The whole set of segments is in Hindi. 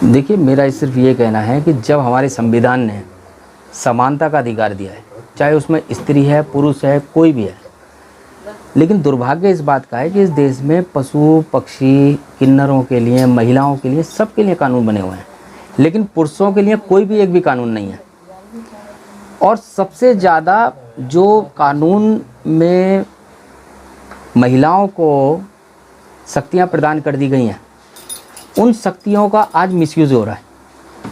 देखिए, मेरा सिर्फ ये कहना है कि जब हमारे संविधान ने समानता का अधिकार दिया है, चाहे उसमें स्त्री है, पुरुष है, कोई भी है, लेकिन दुर्भाग्य इस बात का है कि इस देश में पशु पक्षी, किन्नरों के लिए, महिलाओं के लिए, सबके लिए कानून बने हुए हैं, लेकिन पुरुषों के लिए कोई भी एक भी कानून नहीं है। और सबसे ज़्यादा जो कानून में महिलाओं को शक्तियाँ प्रदान कर दी गई हैं, उन शक्तियों का आज मिसयूज़ हो रहा है,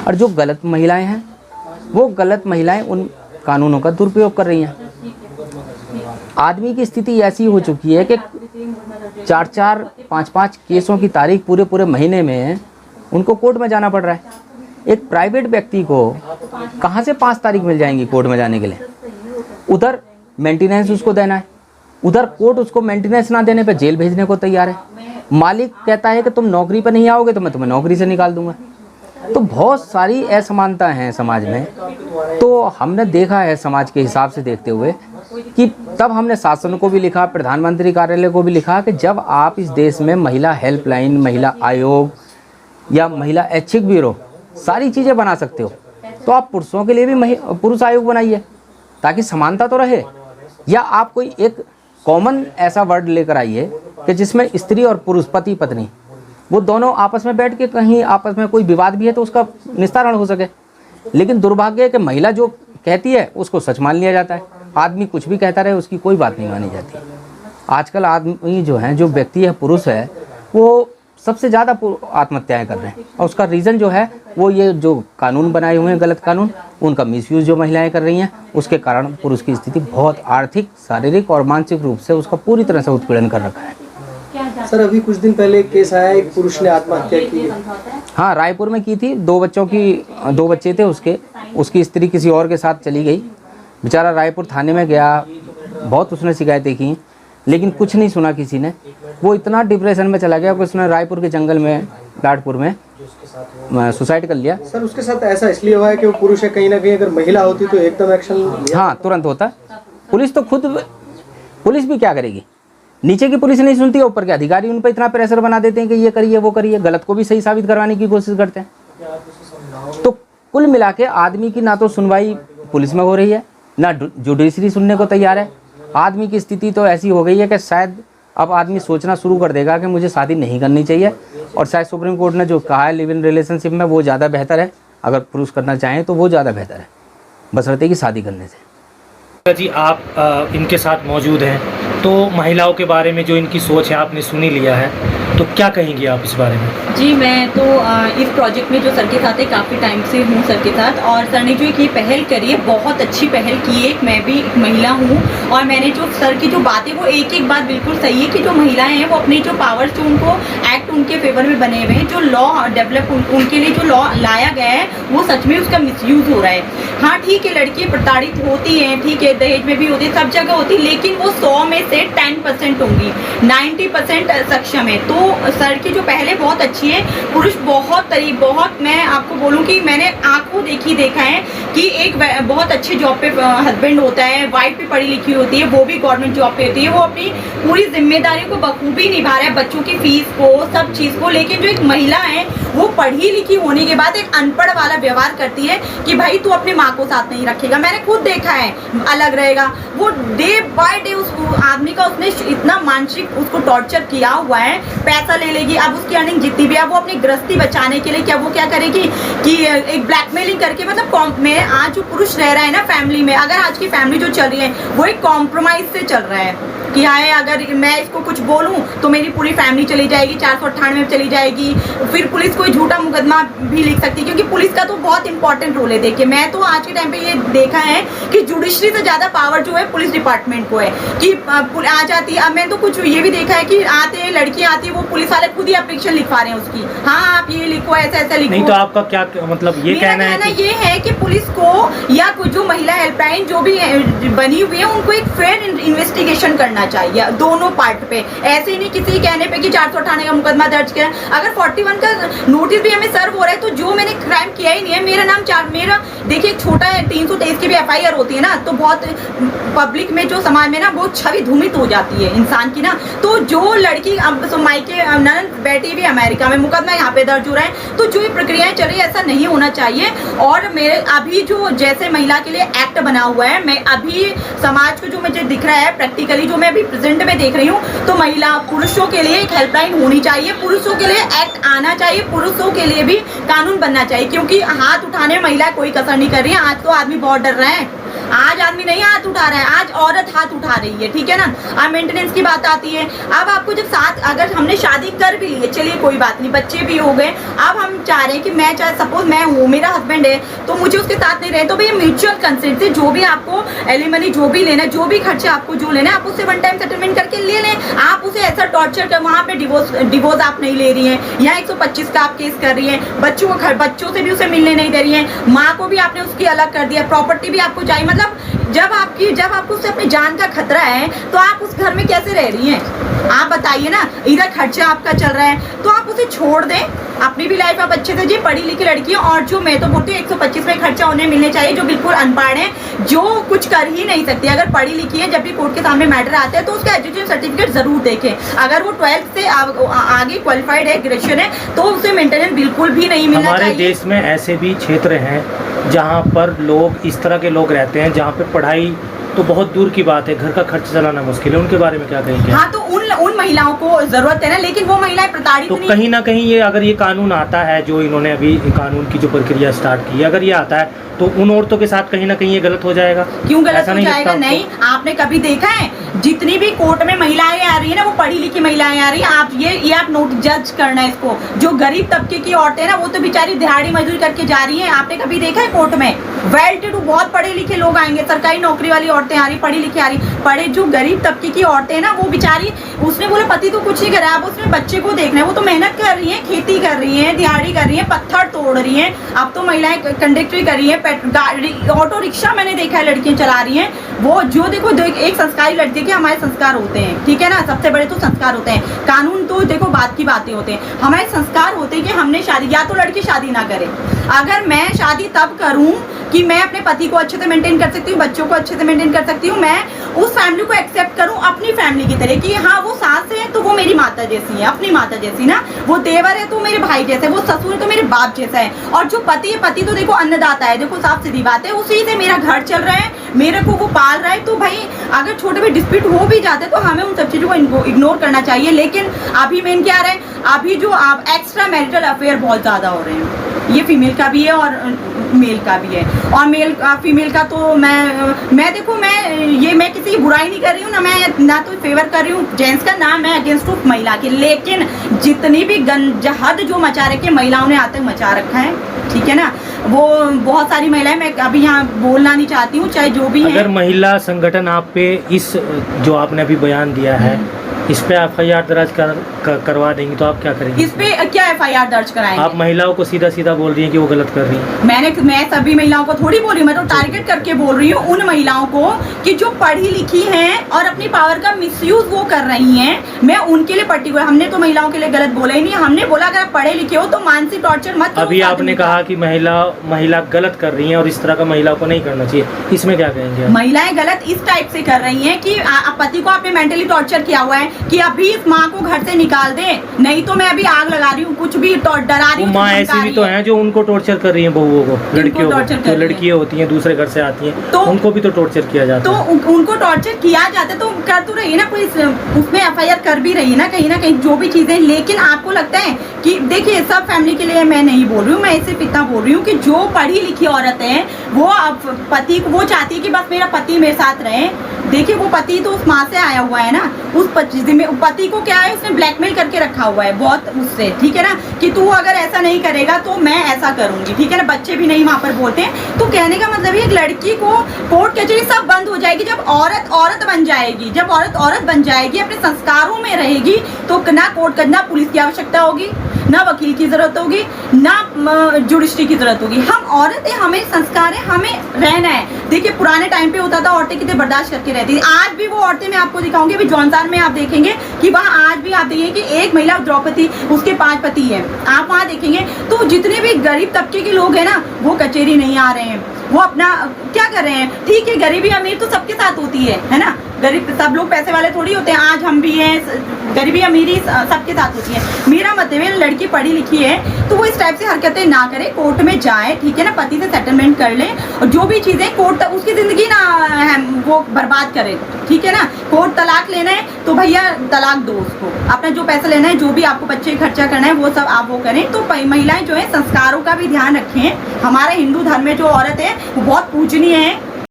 और जो गलत महिलाएं हैं वो गलत महिलाएं उन कानूनों का दुरुपयोग कर रही हैं। आदमी की स्थिति ऐसी हो चुकी है कि 4-4, 5-5 केसों की तारीख पूरे महीने में उनको कोर्ट में जाना पड़ रहा है। एक प्राइवेट व्यक्ति को कहाँ से 5 तारीख मिल जाएंगी कोर्ट में जाने के लिए? उधर मेंटेनेंस उसको देना है, उधर कोर्ट उसको मेंटेनेंस ना देने पे जेल भेजने को तैयार है। मालिक कहता है कि तुम नौकरी पर नहीं आओगे तो मैं तुम्हें नौकरी से निकाल दूंगा। तो बहुत सारी असमानता हैं समाज में। तो हमने देखा है समाज के हिसाब से देखते हुए कि तब हमने शासन को भी लिखा, प्रधानमंत्री कार्यालय को भी लिखा कि जब आप इस देश में महिला हेल्पलाइन, महिला आयोग या महिला ऐच्छिक ब्यूरो सारी चीज़ें बना सकते हो, तो आप पुरुषों के लिए भी पुरुष आयोग बनाइए ताकि समानता तो रहे। या आप कोई एक कॉमन ऐसा वर्ड लेकर आइए कि जिसमें स्त्री और पुरुष, पति पत्नी, वो दोनों आपस में बैठ के कहीं आपस में कोई विवाद भी है तो उसका निस्तारण हो सके। लेकिन दुर्भाग्य है कि महिला जो कहती है उसको सच मान लिया जाता है, आदमी कुछ भी कहता रहे उसकी कोई बात नहीं मानी जाती। आजकल आदमी जो है, जो व्यक्ति है, पुरुष है, वो सबसे ज़्यादा आत्महत्याएं कर रहे हैं, और उसका रीज़न जो है वो ये जो कानून बनाए हुए हैं, गलत कानून, उनका मिसयूज़ जो महिलाएं कर रही हैं, उसके कारण पुरुष की स्थिति बहुत आर्थिक, शारीरिक और मानसिक रूप से उसका पूरी तरह से उत्पीड़न कर रखा है। सर, अभी कुछ दिन पहले एक केस आया, एक पुरुष ने आत्महत्या की। हाँ, रायपुर में की थी। 2 बच्चे थे उसकी स्त्री किसी और के साथ चली गई। बेचारा रायपुर थाने में गया, बहुत उसने शिकायतें की, लेकिन कुछ नहीं सुना किसी ने। वो इतना डिप्रेशन में चला गया कि उसने रायपुर के जंगल में, लाडपुर में सुसाइड कर लिया। सर, उसके साथ ऐसा इसलिए हुआ है कि वो पुरुष है, कहीं ना कहीं अगर महिला होती तो एकदम एक्शन हाँ तुरंत होता। पुलिस तो खुद, पुलिस भी क्या करेगी? नीचे की पुलिस नहीं सुनती है, ऊपर के अधिकारी उन पर इतना प्रेशर बना देते हैं कि ये करिए वो करिए, गलत को भी सही साबित करवाने की कोशिश करते हैं। तो कुल मिला के आदमी की ना तो सुनवाई पुलिस में हो रही है, ना जुडिशरी सुनने को तैयार है। आदमी की स्थिति तो ऐसी हो गई है कि शायद अब आदमी सोचना शुरू कर देगा कि मुझे शादी नहीं करनी चाहिए, और शायद सुप्रीम कोर्ट ने जो कहा है लिव इन रिलेशनशिप में वो ज़्यादा बेहतर है। अगर पुरुष करना चाहें तो वो ज़्यादा बेहतर है, बशर्ते कि शादी करने से। जी, आप इनके साथ मौजूद हैं, तो महिलाओं के बारे में जो इनकी सोच है आपने सुनी लिया है, तो क्या कहेंगी आप इस बारे में? जी, मैं तो इस प्रोजेक्ट में जो सर के साथ है काफ़ी टाइम से हूँ सर के साथ, और सर ने जो ये पहल करी है, बहुत अच्छी पहल की है। मैं भी एक महिला हूँ, और मैंने जो सर की जो बातें, वो एक बात बिल्कुल सही है कि जो महिलाएं हैं वो अपने जो पावर्स जो उनको एक्ट उनके फेवर में बने हुए हैं, जो लॉ डेवलप उनके लिए जो लॉ लाया गया है, वो सच में उसका मिसयूज़ हो रहा है। हाँ ठीक है, लड़कियाँ प्रताड़ित होती हैं, ठीक है, दहेज में भी होती है, सब जगह होती है, लेकिन वो 100 में से 10% होंगी, 90% सक्षम है। तो सर की जो पहले बहुत अच्छी है। पुरुष बहुत मैं आपको बोलूं कि मैंने आंखों देखा है कि एक बहुत अच्छे जॉब पे हस्बैंड होता है, वाइफ भी पढ़ी लिखी होती है, वो भी गवर्नमेंट जॉब पे होती है, वो अपनी पूरी जिम्मेदारियों को बखूबी निभा रहा है, बच्चों की फीस को, सब चीज़ को। लेकिन जो एक महिला है वो पढ़ी लिखी होने के बाद एक अनपढ़ वाला व्यवहार करती है कि भाई तू अपने माँ को साथ नहीं रखेगा। मैंने खुद देखा है, अलग रहेगा। वो डे बाय डे उस आदमी का उसने इतना मानसिक उसको टॉर्चर किया हुआ है। पैसा ले लेगी, अब उसकी अर्निंग जितनी भी है, वो अपनी गृहस्थी बचाने के लिए वो क्या करेगी कि एक ब्लैकमेलिंग करके, मतलब में आज जो पुरुष रह रहा है ना फैमिली में, अगर आज की फैमिली जो चल रही है वो एक कॉम्प्रोमाइज से चल रहा है कि हाय अगर मैं इसको कुछ बोलूं तो मेरी पूरी फैमिली चली जाएगी, 498 में चली जाएगी, फिर पुलिस कोई झूठा मुकदमा भी लिख सकती है, क्योंकि पुलिस का तो बहुत इंपॉर्टेंट रोल है। देखिए, मैं तो आज के टाइम पे ये देखा है कि जुडिशरी से ज़्यादा पावर जो है पुलिस डिपार्टमेंट को है कि आ जाती है। अब मैं तो कुछ ये भी देखा है कि आते हैं, लड़कियाँ आती है, वो पुलिस वाले खुद ही एप्लीकेशन लिखवा रहे हैं उसकी, हाँ आप ये लिखो, ऐसा लिखो। नहीं तो आपका क्या मतलब ये कहना है? ये है कि पुलिस को या कुछ जो महिला हेल्पलाइन जो भी बनी हुई है उनको एक फेयर इन्वेस्टिगेशन करना चाहिए दोनों पार्ट पे। ऐसे ही नहीं किसी कहने पे कि 498 का मुकदमा दर्ज किया। अगर 41 का नोटिस भी हमें सर्व हो रहा है तो जो मैंने क्राइम किया ही नहीं है, मेरा देखिए छोटा है 323 की भी FIR होती है ना, तो बहुत पब्लिक में जो समाज में ना वो छवि धूमित हो जाती है इंसान की ना। तो जो लड़की अब मायके ननद बेटी भी अमेरिका में, मुकदमा यहाँ पे दर्ज हो रहा है, तो जो ये प्रक्रियाएं चल रही है ऐसा नहीं होना चाहिए। और मेरे अभी जो जैसे महिला के लिए एक्ट बना हुआ है, मैं अभी समाज को जो मुझे दिख रहा है प्रैक्टिकली जो मैं अभी प्रेजेंट में देख रही हूँ, तो महिला पुरुषों के लिए एक हेल्पलाइन होनी चाहिए, पुरुषों के लिए एक्ट आना चाहिए, पुरुषों के लिए भी कानून बनना चाहिए, क्योंकि हाथ उठाने में महिला कोई कसर नहीं कर रही है। आज तो आदमी बहुत डर रहा है, आज आदमी नहीं हाथ उठा रहा है, आज औरत हाथ उठा रही है, ठीक है ना। अब मेंटेनेंस की बात आती है, अब आपको जब साथ अगर हमने शादी कर भी ली है, चलिए कोई बात नहीं, बच्चे भी हो गए, अब हम चाह रहे हैं कि मैं चाहे सपोज मैं हूँ, मेरा हस्बैंड है, तो मुझे उसके साथ नहीं रहे, तो भैया म्यूचुअल कंसेंट से जो भी आपको एलिमनी जो भी लेना, जो भी खर्चा आपको जो लेना है, आप उससे वन टाइम सेटलमेंट करके ले लें। आप उसे ऐसा टॉर्चर कर, वहाँ पे डिवोर्स आप नहीं ले रही हैं, या 125 का आप केस कर रही हैं, बच्चों से भी उसे मिलने नहीं दे रही हैं, माँ को भी आपने उसकी अलग कर दिया, प्रॉपर्टी भी आपको चाहिए। मतलब जब आपको उससे अपनी जान का खतरा है, तो आप उस घर में कैसे रह रही हैं? आप बताइए ना, इधर खर्चा आपका चल रहा है, तो आप उसे छोड़ दें, अपनी भी लाइफ आप अच्छे से जी। पढ़ी लिखी लड़की है, और जो मैं तो बोलती हूँ 125 में खर्चा उन्हें मिलने चाहिए जो बिल्कुल अनपढ़ है, जो कुछ कर ही नहीं सकती। अगर पढ़ी लिखी है, जब भी कोर्ट के सामने मैटर आते हैं तो उसका एजुकेशन सर्टिफिकेट जरूर देखें। अगर वो 12th से आगे क्वालिफाइड है, ग्रेजुएशन है, तो उसे मेंटेनेंस बिल्कुल भी नहीं मिलना चाहिए। हमारे देश में ऐसे भी क्षेत्र हैं जहाँ पर लोग इस तरह के लोग रहते हैं, जहाँ पे पढ़ाई तो बहुत दूर की बात है, घर का खर्च चलाना मुश्किल है, उनके बारे में क्या कहेंगे? हाँ, तो उन महिलाओं को जरूरत है ना, लेकिन वो महिलाएं प्रताड़ित तो नहीं। कहीं ना कहीं ये अगर ये कानून आता है, जो इन्होंने अभी कानून की जो प्रक्रिया स्टार्ट की है, अगर ये आता है तो उन औरतों के साथ कहीं ना कहीं ये गलत हो जाएगा। क्यों गलत हो जाएगा? नहीं, आपने कभी देखा है जितनी भी कोर्ट में महिलाएं आ रही है ना, वो पढ़ी लिखी महिलाएं आ रही है। आप ये आप नोट जज करना है इसको। जो गरीब तबके की औरतें ना, वो तो बेचारी दिहाड़ी मजदूरी करके जा रही हैं। आपने कभी देखा है कोर्ट में वेल टू डू बहुत पढ़े लिखे लोग आएंगे, सरकारी नौकरी वाली औरतें आ रही, पढ़ी लिखी आ रही। पढ़े जो गरीब तबके की औरतें ना, वो बेचारी, उसने बोला पति तो कुछ नहीं करा, अब उसने बच्चे को देखना है, वो तो मेहनत कर रही है, खेती कर रही है, दिहाड़ी कर रही है, पत्थर तोड़ रही है। अब तो महिलाएं कंडक्टरी कर रही है, ऑटो रिक्शा मैंने देखा है लड़कियां चला रही हैं। वो जो देखो एक संस्कारी लड़की के हमारे संस्कार होते हैं, ठीक है ना, सबसे बड़े तो संस्कार होते हैं। कानून तो देखो बात की बातें होते हैं, हमारे संस्कार होते हैं कि हमने शादी, या तो लड़की शादी ना करे। अगर मैं शादी तब करूं कि मैं अपने पति को अच्छे से मेंटेन कर सकती हूँ, बच्चों को अच्छे से मेंटेन कर सकती हूँ, मैं उस फैमिली को एक्सेप्ट करूँ अपनी फैमिली की तरह, कि हाँ वो सास है तो वो मेरी माता जैसी है, अपनी माता जैसी ना, वो देवर है तो मेरे भाई जैसे, वो ससुर है तो मेरे बाप जैसा है। और जो पति है, पति तो देखो अन्नदाता है, देखो साफ सीधी बात है, उसी से मेरा घर चल रहा है, मेरे को वो पाल रहा है। तो भाई अगर छोटे भी डिस्प्यूट हो भी जाते तो हमें उन सब चीज़ों को इग्नोर करना चाहिए। लेकिन अभी मेन क्या रहा है, अभी जो आप एक्स्ट्रा मैरिटल अफेयर बहुत ज़्यादा हो रहे हैं, ये फीमेल का भी है और मेल का भी है। और फीमेल का तो मैं देखो, मैं किसी की बुराई नहीं कर रही हूँ ना तो फेवर कर रही हूँ जेंट्स का, ना मैं अगेंस्ट हूँ महिला के। लेकिन जितनी भी हद जो मचा रखी है महिलाओं ने आतंक मचा रखा है, ठीक है ना, वो बहुत सारी महिलाएं, मैं अभी यहाँ बोलना नहीं चाहती हूँ, चाहे जो भी है। अगर महिला संगठन आप पे इस जो आपने अभी बयान दिया है, इस पे FIR दर्ज करवा देंगी तो आप क्या करेंगे? इस पे क्या FIR दर्ज कराएंगे? आप महिलाओं को सीधा सीधा बोल रही हैं कि वो गलत कर रही हैं। मैं सभी महिलाओं को थोड़ी बोल रही हूँ, मैं तो टारगेट करके बोल रही हूँ उन महिलाओं को कि जो पढ़ी लिखी हैं और अपनी पावर का मिसयूज वो कर रही हैं। मैं उनके लिए पर्टिकुलर, हमने तो महिलाओं के लिए गलत बोला ही नहीं, हमने बोला अगर आप पढ़े लिखे हो तो मानसिक टॉर्चर मत करो। अभी आपने कहा कि महिला गलत कर रही है और इस तरह का महिलाओं को नहीं करना चाहिए, इसमें क्या कहेंगे? महिलाएं गलत इस टाइप से कर रही हैं कि पति को आपने मेंटली टॉर्चर किया हुआ है कि अभी इस माँ को घर से निकाल दे, नहीं तो मैं अभी आग लगा रही हूँ, कुछ भी डरा रही हूँ। माँ ऐसी भी तो हैं जो उनको टॉर्चर कर रही हैं, बहुओं को, लड़कियों को, जो लड़कियां होती हैं दूसरे घर से आती हैं, तो उनको भी तो टॉर्चर किया जाता है। तो उनको टॉर्चर किया जाता है, तो कर तो रही है ना, कोई उसमें FIR कर भी रही है ना, कहीं जो भी चीजें। लेकिन आपको लगता है कि देखिए सब फैमिली के लिए मैं नहीं बोल रही हूँ, मैं सिर्फ इतना बोल रही हूँ कि जो पढ़ी लिखी औरत है वो पति को, वो चाहती है कि बस मेरा पति मेरे साथ रहे। देखिए वो पति तो उस माँ से आया हुआ है ना, उस पति को क्या है, उसने ब्लैकमेल करके रखा हुआ है बहुत उससे, ठीक है ना, कि तू अगर ऐसा नहीं करेगा तो मैं ऐसा करूंगी, ठीक है ना। बच्चे भी नहीं वहाँ पर बोलते हैं। तो कहने का मतलब है एक लड़की को कोर्ट कचहरी सब बंद हो जाएगी जब औरत बन जाएगी। जब औरत बन जाएगी, अपने संस्कारों में रहेगी, तो ना कोर्ट ना पुलिस की आवश्यकता होगी, ना वकील की जरूरत होगी, ना जुडिशरी की जरूरत होगी। हम औरत है, हमें संस्कार है, हमें रहना है। देखिए पुराने टाइम पे होता था औरतें कितने बर्दाश्त करके रहती थी। आज भी वो औरतें मैं आपको दिखाऊंगी, अभी जौनसार में आप देखेंगे कि वहाँ आज भी आप देखेंगे कि एक महिला द्रौपदी, उसके 5 पति हैं, आप वहाँ देखेंगे। तो जितने भी गरीब तबके के लोग हैं ना, वो कचहरी नहीं आ रहे हैं। वो अपना क्या कर रहे हैं। ठीक है, गरीबी अमीर तो सबके साथ होती है ना, गरीब सब लोग पैसे वाले थोड़ी होते हैं, आज हम भी हैं, गरीबी अमीरी सबके साथ होती है। मेरा मतलब है लड़की पढ़ी लिखी है तो वो इस टाइप से हरकतें ना करे, कोर्ट में जाए, ठीक है ना, पति से सेटलमेंट कर ले, और जो भी चीज़ें कोर्ट तक उसकी ज़िंदगी ना वो बर्बाद करे, ठीक है ना। कोर्ट तलाक लेना है तो भैया तलाक दो उसको, अपना जो पैसा लेना है, जो भी आपको बच्चे खर्चा करना है वो सब आप वो करें। तो महिलाएं जो है संस्कारों का भी ध्यान रखें। हमारे हिंदू धर्म में जो औरत है वो बहुत पूजनीय है,